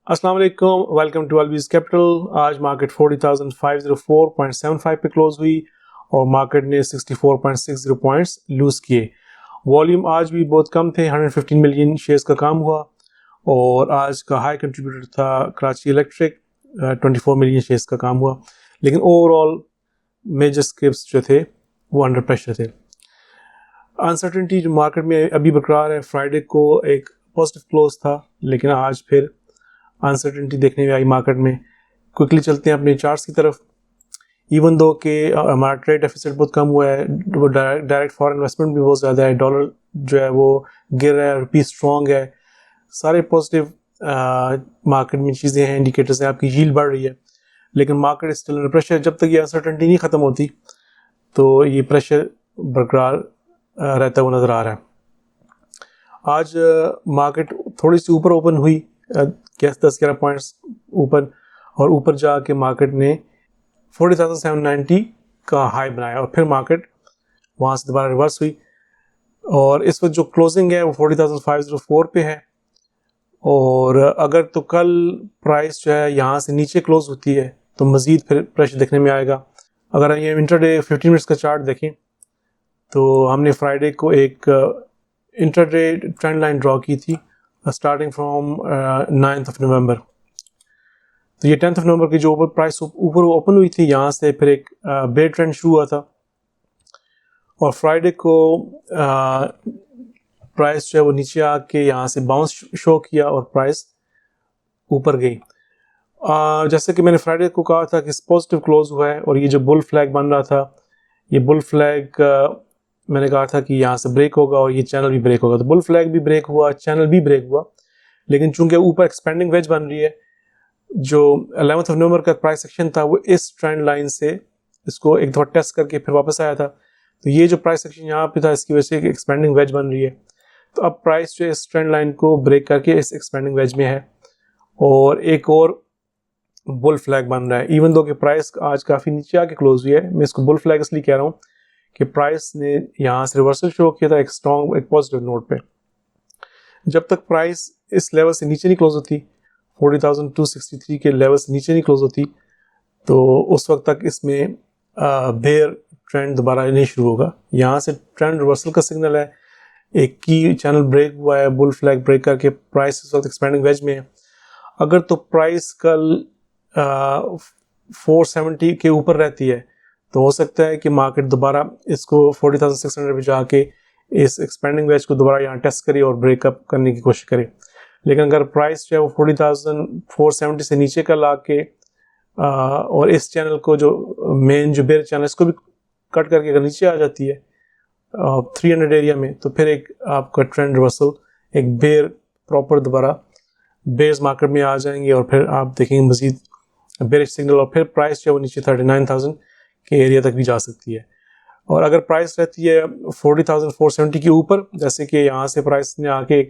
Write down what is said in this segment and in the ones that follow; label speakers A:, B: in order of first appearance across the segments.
A: अस्सलाम वालेकुम, welcome to अलवीज़ capital. आज मार्केट 40,504.75 पे क्लोज हुई और मार्केट ने 64.60 पॉइंट्स लूज़ किए। वॉल्यूम आज भी बहुत कम थे, 115 मिलियन शेयर्स का काम हुआ और आज का हाई कंट्रीब्यूटर था कराची इलेक्ट्रिक, 24 मिलियन शेयर्स का काम हुआ। लेकिन ओवरऑल मेजर स्क्रिप्स जो थे वो अंडर प्रेशर थे। अनसर्टेनिटी जो मार्केट में अभी बरकरार है। फ्राइडे को एक पॉजिटिव क्लोज था, लेकिन आज फिर अनसर्टेनिटी देखने में आई मार्केट में। क्विकली चलते हैं अपने चार्ट्स की तरफ। इवन दो कि हमारा ट्रेड डेफिसिट बहुत कम हुआ है, वो डायरेक्ट फॉरेन इन्वेस्टमेंट भी बहुत ज़्यादा है, डॉलर जो है वो गिर रहा है, रुपी स्ट्रॉन्ग है, सारे पॉजिटिव मार्केट में चीज़ें हैं, इंडिकेटर्स हैं, आपकी यील्ड बढ़ रही है। लेकिन मार्केट स्टिल अंडर प्रेशर। जब तक ये अनसर्टेनिटी नहीं ख़त्म होती तो ये प्रेशर बरकरार रहता हुआ नज़र आ रहा है। आज मार्केट थोड़ी सी ऊपर ओपन हुई, 10-11 पॉइंट्स ऊपर, और ऊपर जाके मार्केट ने 40,790 का हाई बनाया और फिर मार्केट वहाँ से दोबारा रिवर्स हुई और इस वक्त जो क्लोजिंग है वो 40,504 पे है। और अगर तो कल प्राइस जो है यहाँ से नीचे क्लोज होती है तो मज़ीद फिर प्रेशर देखने में आएगा। अगर ये इंटरडे 15 मिनट्स का चार्ट देखें तो हमने फ्राइडे को एक इंटरडे ट्रेंड लाइन ड्रॉ की थी starting from 9th of November. तो ये 10th ऑफ नवंबर की जो ऊपर प्राइस ऊपर ओपन हुई थी, यहाँ से फिर एक बेयर ट्रेंड शुरू हुआ था और फ्राइडे को प्राइस जो है वो नीचे आके यहाँ से बाउंस शो किया और प्राइस ऊपर गई। जैसे कि मैंने फ्राइडे को कहा था कि पॉजिटिव क्लोज हुआ है और ये जो बुल फ्लैग बन रहा था, ये बुल फ्लैग मैंने कहा था कि यहाँ से ब्रेक होगा और ये चैनल भी ब्रेक होगा। तो बुल फ्लैग भी ब्रेक हुआ, चैनल भी ब्रेक हुआ, लेकिन चूंकि ऊपर एक्सपेंडिंग वेज बन रही है, जो 11th ऑफ नवंबर का प्राइस सेक्शन था वो इस ट्रेंड लाइन से इसको एक दफा टेस्ट करके फिर वापस आया था। तो ये जो प्राइस सेक्शन यहाँ पे था, इसकी वजह से एक्सपेंडिंग वेज बन रही है। तो अब प्राइस जो इस ट्रेंड लाइन को ब्रेक करके इस एक्सपेंडिंग वेज में है और एक और बुल फ्लैग बन रहा है। इवन दो कि प्राइस आज काफ़ी नीचे आके क्लोज हुई है, मैं इसको बुल फ्लैग इसलिए कह रहा हूँ कि प्राइस ने यहाँ से रिवर्सल शो किया था एक स्ट्रॉन्ग, एक पॉजिटिव नोट पे। जब तक प्राइस इस लेवल से नीचे नहीं क्लोज होती, 40,263 के लेवल से नीचे नहीं क्लोज होती, तो उस वक्त तक इसमें बेयर ट्रेंड दोबारा नहीं शुरू होगा। यहाँ से ट्रेंड रिवर्सल का सिग्नल है, एक की चैनल ब्रेक हुआ है, बुल फ्लैग ब्रेक करके प्राइस इस वक्त एक्सपेंडिंग वेज में है। अगर तो प्राइस कल 470 के ऊपर रहती है तो हो सकता है कि मार्केट दोबारा इसको 40,600 पे जाके इस एक्सपेंडिंग वेज को दोबारा यहाँ टेस्ट करे और ब्रेकअप करने की कोशिश करे। लेकिन अगर प्राइस जो है वो 40,470 से नीचे का ला के और इस चैनल को जो मेन जो बेयर चैनल इसको भी कट करके अगर नीचे आ जाती है 300 एरिया में, तो फिर एक आपका ट्रेंड रिवर्सल, एक बेयर प्रॉपर दोबारा बेयर्स मार्केट में आ जाएंगे और फिर आप देखेंगे मजीद बेरिश सिग्नल और फिर प्राइस जो है वो नीचे 39,000 के एरिया तक भी जा सकती है। और अगर प्राइस रहती है 40,470 के ऊपर, जैसे कि यहाँ से प्राइस ने आके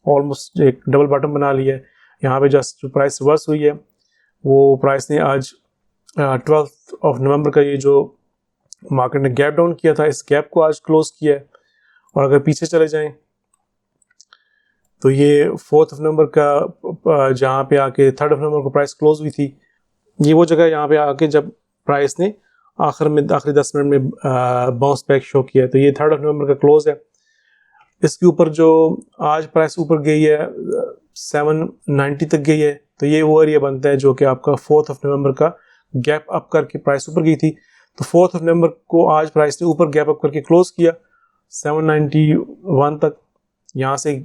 A: ऑलमोस्ट एक डबल बॉटम बना लिया है, यहाँ पे जस्ट जो प्राइस रिवर्स हुई है वो प्राइस ने आज 12th ऑफ नवंबर का ये जो मार्केट ने गैप डाउन किया था, इस गैप को आज क्लोज किया है। और अगर पीछे चले जाएं तो ये 4th ऑफ नवंबर का जहाँ पे आके 3rd ऑफ नवंबर को प्राइस क्लोज हुई थी, ये वो जगह यहाँ पे आके जब प्राइस ने आखिरी 10 मिनट में बाउंस बैक शो किया है। तो ये 3rd ऑफ नवंबर का क्लोज है। इसके ऊपर जो आज प्राइस ऊपर गई है 790 तक गई है, तो ये वो एरिया बनता है जो कि आपका 4th ऑफ नवंबर का गैप अप करके प्राइस ऊपर गई थी। तो 4th ऑफ नवंबर को आज प्राइस ने ऊपर गैप अप करके क्लोज किया 791 तक। यहाँ से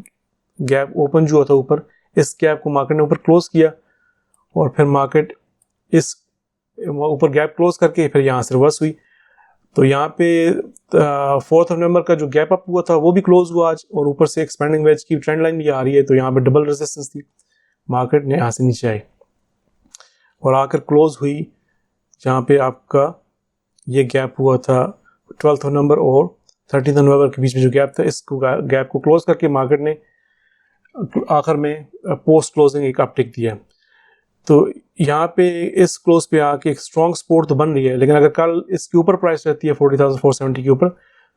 A: गैप ओपन जो था ऊपर, इस गैप को मार्केट ने ऊपर क्लोज किया और फिर मार्केट इस ऊपर गैप क्लोज करके फिर यहाँ से रिवर्स हुई। तो यहाँ पे 4th ऑफ नवंबर का जो गैप अप हुआ था वो भी क्लोज हुआ आज और ऊपर से एक्सपेंडिंग वेज की ट्रेंड लाइन भी आ रही है। तो यहाँ पे डबल रेजिस्टेंस थी, मार्केट ने यहाँ से नीचे आई और आकर क्लोज हुई जहाँ पे आपका ये गैप हुआ था 12th ऑफ नवंबर और 13th ऑफ नवंबर के बीच में जो गैप था, इसको गैप को क्लोज करके मार्केट ने आखिर में पोस्ट क्लोजिंग एक अपटिक दिया। तो यहाँ पे इस क्लोज पे आके एक स्ट्रॉन्ग सपोर्ट तो बन रही है, लेकिन अगर कल इसके ऊपर प्राइस रहती है 40,470 के ऊपर,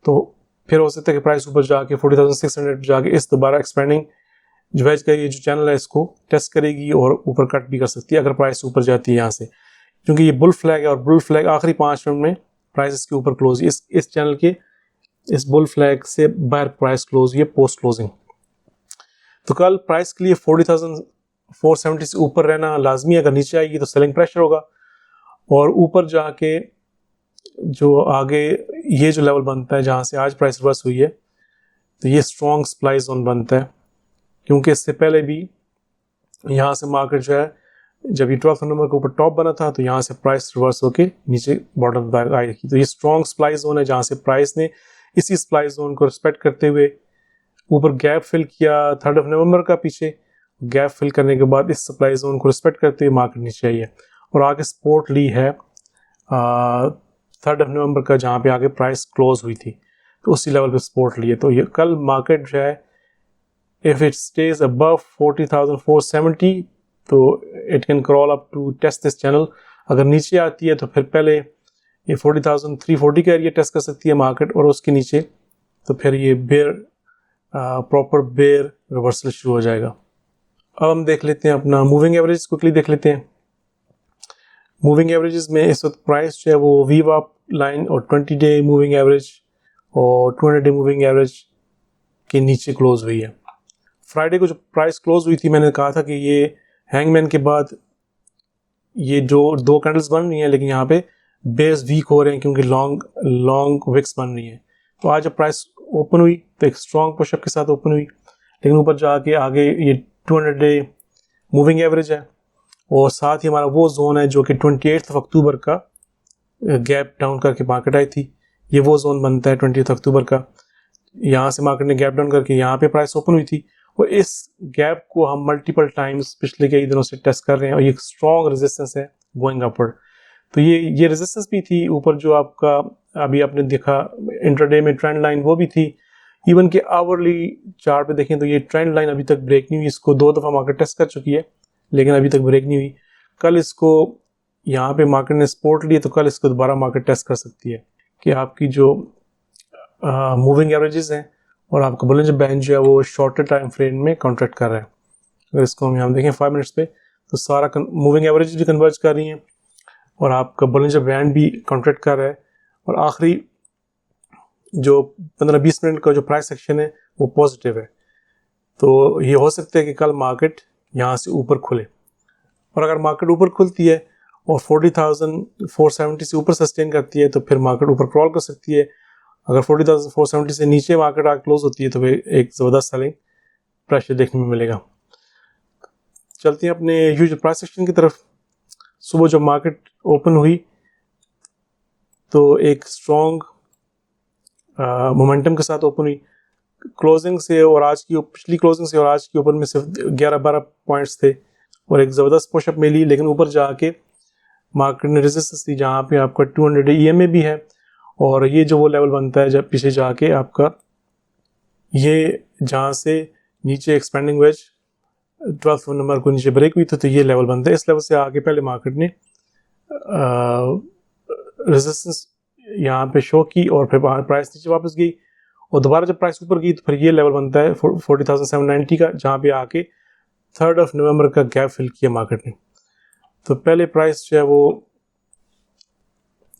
A: तो फिर हो सकता है कि प्राइस ऊपर जाके 40,600 जाके इस दोबारा एक्सपेंडिंग जो वेज का ये जो चैनल है इसको टेस्ट करेगी और ऊपर कट भी कर सकती है अगर प्राइस ऊपर जाती है यहाँ से, क्योंकि ये बुल फ्लैग है और बुल फ्लैग आखिरी 5 मिनट में प्राइस इसके ऊपर क्लोज, इस चैनल के इस बुल फ्लैग से बाहर प्राइस क्लोज हुई है पोस्ट क्लोजिंग। तो कल प्राइस के लिए 40,470 से ऊपर रहना लाजमी है, अगर नीचे आएगी तो सेलिंग प्रेशर होगा और ऊपर जाके जो आगे ये जो लेवल बनता है जहाँ से आज प्राइस रिवर्स हुई है तो ये स्ट्रॉन्ग सप्लाई जोन बनता है, क्योंकि इससे पहले भी यहाँ से मार्केट जो है जब ये 12 नंबर के ऊपर टॉप बना था तो यहाँ से प्राइस रिवर्स होके नीचे बॉटम तक आई थी। तो ये स्ट्रॉन्ग सप्लाई जोन है जहाँ से प्राइस ने इसी सप्लाई जोन को रिस्पेक्ट करते हुए ऊपर गैप फिल किया 3 नवंबर का, पीछे गैप फिल करने के बाद इस सप्लाई जोन को रिस्पेक्ट करते हुए मार्केट नीचे आई है और आगे सपोर्ट ली है 3 नवंबर का जहाँ पे आगे प्राइस क्लोज हुई थी, तो उसी लेवल पे सपोर्ट लिए। तो ये कल मार्केट जो है इफ इट स्टेज अबव 40,470 तो it can crawl up to test this channel. अगर नीचे आती है तो फिर पहले ये 40,340 का एरिया टेस्ट कर सकती है मार्केट और उसके नीचे तो फिर ये बेयर प्रॉपर बेयर रिवर्सल शुरू हो जाएगा। अब हम देख लेते हैं अपना मूविंग एवरेज क्विकली देख लेते हैं। मूविंग एवरेजेस में इस वक्त प्राइस जो है वो वीवा लाइन और 20 डे मूविंग एवरेज और 200 डे मूविंग एवरेज के नीचे क्लोज हुई है। फ्राइडे को जो प्राइस क्लोज हुई थी मैंने कहा था कि ये हैंगमैन के बाद ये जो 2 कैंडल्स बन रही हैं लेकिन यहाँ पे बेयर्स वीक हो रहे हैं क्योंकि लॉन्ग विक्स बन रही हैं। तो आज जब प्राइस ओपन हुई तो एक स्ट्रॉन्ग पुशअप के साथ ओपन हुई, लेकिन ऊपर जाके आगे ये 200 डे मूविंग एवरेज है और साथ ही हमारा वो जोन है जो कि 28 अक्टूबर का गैप डाउन करके मार्केट आई थी, ये वो जोन बनता है 20 अक्टूबर का। यहाँ से मार्केट ने गैप डाउन करके यहाँ पे प्राइस ओपन हुई थी और इस गैप को हम मल्टीपल टाइम्स पिछले कई दिनों से टेस्ट कर रहे हैं और ये एक स्ट्रॉन्ग रेजिस्टेंस है गोइंग अपवर्ड। तो ये रेजिस्टेंस भी थी ऊपर जो आपका अभी आपने देखा इंट्राडे में ट्रेंड लाइन वो भी थी। इवन के आवरली चार्ट पे देखें तो ये ट्रेंड लाइन अभी तक ब्रेक नहीं हुई, इसको 2 दफ़ा मार्केट टेस्ट कर चुकी है लेकिन अभी तक ब्रेक नहीं हुई। कल इसको यहाँ पे मार्केट ने सपोर्ट लिए तो कल इसको दोबारा मार्केट टेस्ट कर सकती है कि आपकी जो मूविंग एवरेजेस हैं और आपका बुलिंजर बैंड जो है वो शॉर्टर टाइम फ्रेम में कॉन्ट्रैक्ट कर रहा है। अगर इसको हम यहाँ देखें 5 मिनट्स पे तो सारा मूविंग एवरेज भी कन्वर्ज कर रही हैं और आपका बुलिंजर बैंड भी कॉन्ट्रैक्ट कर रहा है और आखिरी जो 15-20 मिनट का जो प्राइस सेक्शन है वो पॉजिटिव है। तो ये हो सकता है कि कल मार्केट यहाँ से ऊपर खुले और अगर मार्केट ऊपर खुलती है और 40,470 से ऊपर सस्टेन करती है तो फिर मार्केट ऊपर क्रॉल कर सकती है। अगर 40,470 से नीचे मार्केट आगे क्लोज होती है तो फिर एक ज़बरदस्त सेलिंग प्रेशर देखने में मिलेगा। चलते हैं अपने यूजुअल प्राइस सेक्शन की तरफ। सुबह जब मार्केट ओपन हुई तो एक स्ट्रॉन्ग मोमेंटम के साथ ओपन हुई। क्लोजिंग से और आज की पिछली क्लोजिंग से और आज की ओपन में सिर्फ 11-12 पॉइंट्स थे और एक ज़बरदस्त पुशअप मिली, लेकिन ऊपर जाके मार्केट ने रेजिस्टेंस दी जहाँ पे आपका 200 डे EMA भी है और ये जो वो लेवल बनता है जब पीछे जाके आपका ये जहाँ से नीचे एक्सपेंडिंग वेज 12 नंबर को नीचे ब्रेक हुई तो ये लेवल बनता है। इस लेवल से आगे पहले मार्केट ने रेजिस्टेंस यहाँ पे शो की और फिर प्राइस नीचे वापस गई और दोबारा जब प्राइस ऊपर गई तो फिर ये लेवल बनता है 40,790 का, जहाँ पे आके 3 नवंबर का गैप फिल किया मार्केट ने। तो पहले प्राइस जो है वो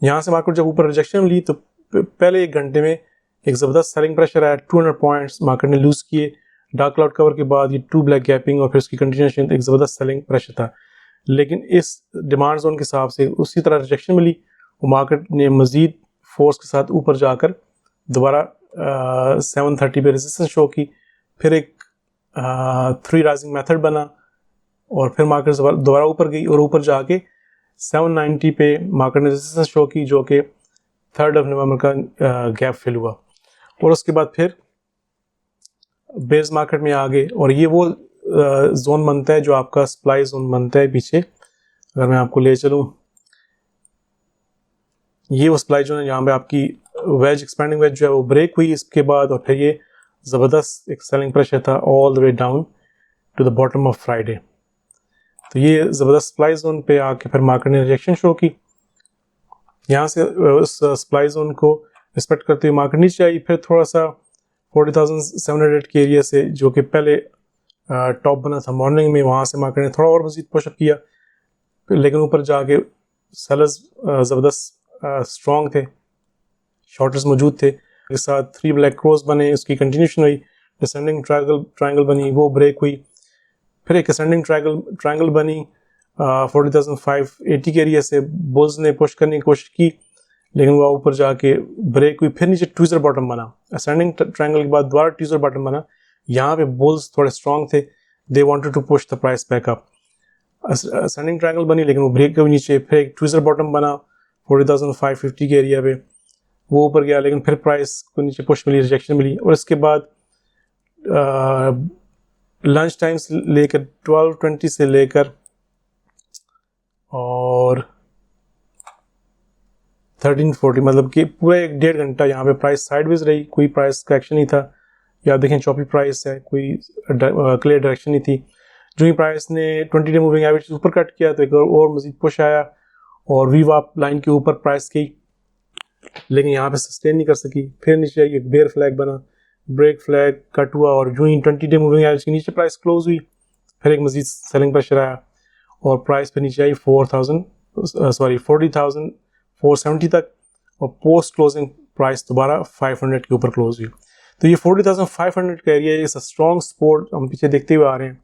A: यहाँ से मार्केट जब ऊपर रिजेक्शन ली तो पहले 1 घंटे में एक ज़बरदस्त सेलिंग प्रेशर आया, 200 पॉइंट्स मार्केट ने लूज़ किए। डार्क क्लाउड कवर के बाद ये 2 ब्लैक गैपिंग और फिर उसकी कंटिन्यूएशन एक ज़बरदस्त सेलिंग प्रेशर था, लेकिन इस डिमांड जोन के हिसाब से उसी तरह रिजेक्शन मिली और मार्केट ने मज़ीद फोर्स के साथ ऊपर जाकर दोबारा 730 पे रेजिस्टेंस शो की, फिर एक 3 राइजिंग मेथड बना और फिर मार्केट दोबारा ऊपर गई और ऊपर जाके 790 पे मार्केट ने रेजिस्टेंस शो की जो कि 3 नवंबर का गैप फिल हुआ और उसके बाद फिर बेयर्स मार्केट में आ गए और ये वो जोन बनता है जो आपका सप्लाई जोन बनता है पीछे। अगर मैं आपको ले चलूँ, ये वो सप्लाई जोन है जहाँ पे आपकी वेज एक्सपेंडिंग वेज जो है वो ब्रेक हुई इसके बाद और फिर ये ज़बरदस्त एक सेलिंग प्रेशर था all the way down to the bottom of Friday. तो ये ज़बरदस्त सप्लाई जोन पे आके फिर मार्केट ने रिजेक्शन शो की। यहाँ से उस सप्लाई जोन को रिस्पेक्ट करते हुए मार्केट नीचे आई, फिर थोड़ा सा 40,700 के एरिया से जो कि पहले टॉप बना था मॉर्निंग में, वहाँ से मार्केट ने थोड़ा और मज़ीद पुशअप किया, लेकिन ऊपर जाके सेलर्स ज़बरदस्त स्ट्रॉन्ग थे, शॉर्टर्स मौजूद थे। के साथ 3 ब्लैक क्रॉस बने, उसकी कंटिन्यूशन हुई, डिसेंडिंग ट्रायंगल बनी, वो ब्रेक हुई, फिर एक असेंडिंग ट्रायंगल बनी 40,580 के एरिया से। बुल्स ने पुश करने की कोशिश की, लेकिन वह ऊपर जाके ब्रेक हुई, फिर नीचे ट्विज़र बॉटम बना। असेंडिंग ट्रायंगल के बाद दोबारा ट्विज़र बॉटम बना। यहाँ पे बुल्स थोड़े स्ट्रॉन्ग थे, they wanted to push the price back up. Ascending triangle बनी, लेकिन वो ब्रेक हुई नीचे, फिर एक ट्विज़र बॉटम बना 40,550 के एरिया पे, वो ऊपर गया, लेकिन फिर प्राइस को नीचे पुश मिली, रिजेक्शन मिली। और इसके बाद लंच टाइम से लेकर 12:20 से लेकर और 13:40, मतलब कि पूरा 1-1.5 घंटा यहाँ पे प्राइस साइडवेज रही, कोई प्राइस का एक्शन नहीं था। या देखें चॉपी प्राइस है, कोई क्लियर डायरेक्शन नहीं थी। जो ही प्राइस ने 20 डे मूविंग एवरेज ऊपर कट किया तो एक और मजीद पुश आया और वीवाप लाइन के ऊपर प्राइस गई, लेकिन यहाँ पे सस्टेन नहीं कर सकी। फिर नीचे एक बेयर फ्लैग बना, ब्रेक फ्लैग कट हुआ और जो ही 20 डे मूविंग एवरेज के नीचे प्राइस क्लोज हुई, फिर एक मजीद सेलिंग प्रेशर आया और प्राइस पे नीचे आई 40,470 तक, और पोस्ट क्लोजिंग प्राइस दोबारा 500 के ऊपर क्लोज हुई। तो ये 40,500 का एरिया इस स्ट्रॉन्ग सपोर्ट हम पीछे देखते हुए आ रहे हैं,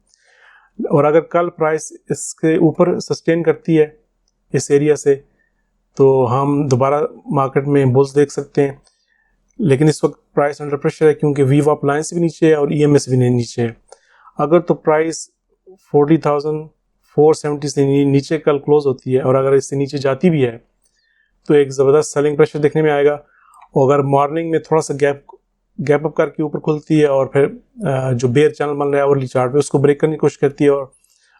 A: और अगर कल प्राइस इसके ऊपर सस्टेन करती है इस एरिया से तो हम दोबारा मार्केट में बुल्स देख सकते हैं। लेकिन इस वक्त प्राइस अंडर प्रेशर है, क्योंकि वीवाप लाइन से भी नीचे है और EMS भी नीचे है। अगर तो प्राइस 40,470 से नीचे कल क्लोज होती है, और अगर इससे नीचे जाती भी है तो एक ज़बरदस्त सेलिंग प्रेशर देखने में आएगा। और अगर मॉर्निंग में थोड़ा सा गैप अप करके ऊपर खुलती है और फिर जो बेयर चैनल बन रहा है आवरली चार्ट पे उसको ब्रेक करने की कोशिश करती है और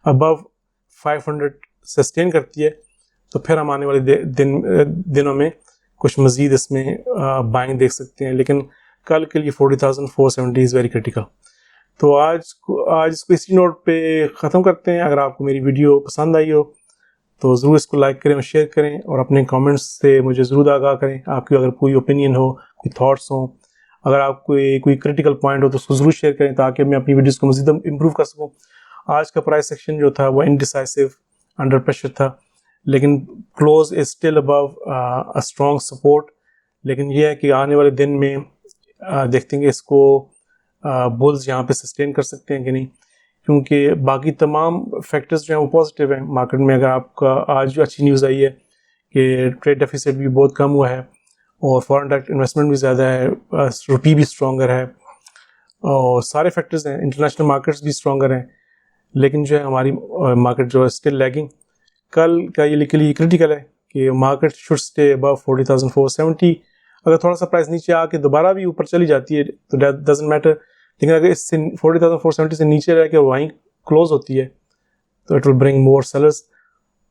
A: अबव 500 सस्टेन करती है, तो फिर हम आने वाले दिनों में कुछ मज़ीद इसमें बाइंग देख सकते हैं। लेकिन कल के लिए 40,470 इज़ वेरी क्रिटिकल। तो आज इसको इसी नोट पे ख़त्म करते हैं। अगर आपको मेरी वीडियो पसंद आई हो तो ज़रूर इसको लाइक करें और शेयर करें, और अपने कमेंट्स से मुझे ज़रूर आगाह करें। आपकी अगर कोई ओपिनियन हो, कोई थॉट्स हो, अगर आपको कोई क्रिटिकल पॉइंट हो तो उसको ज़रूर शेयर करें ताकि मैं अपनी वीडियोस को मज़ीद इम्प्रूव कर सकूं। आज का प्राइस सेक्शन जो था वो इनडिसाइसिव अंडर प्रेशर था, लेकिन close is still above a strong support. लेकिन ये है कि आने वाले दिन में देखते हैं कि इसको बुल्स यहाँ पे सस्टेन कर सकते हैं कि नहीं, क्योंकि बाकी तमाम फैक्टर्स जो हैं वो पॉजिटिव हैं मार्केट में। अगर आपका आज जो अच्छी न्यूज़ आई है कि ट्रेड डेफिसिट भी बहुत कम हुआ है और फॉरेन डायरेक्ट इन्वेस्टमेंट भी ज़्यादा है, रुपी भी स्ट्रॉन्गर है और सारे फैक्टर्स हैं, इंटरनेशनल मार्केट्स भी स्ट्रॉन्गर हैं, लेकिन जो है हमारी मार्केट जो है स्टिल लैगिंग। कल का ये के लिए क्रिटिकल है कि मार्केट शुड स्टे अबव 40,470। अगर थोड़ा सा प्राइस नीचे आके दोबारा भी ऊपर चली जाती है तो दैट डजंट मैटर, लेकिन अगर इससे 40,470 से नीचे रह के वहीं क्लोज होती है तो it will bring more sellers.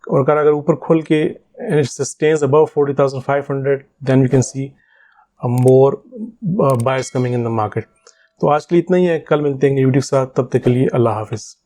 A: और अगर ऊपर खुल के it sustains above 40,500 then we can see more buyers coming in the market. तो आज के लिए इतना ही है, कल मिलते हैं वीडियो के साथ, तब तक के लिए अल्लाह हाफिज़।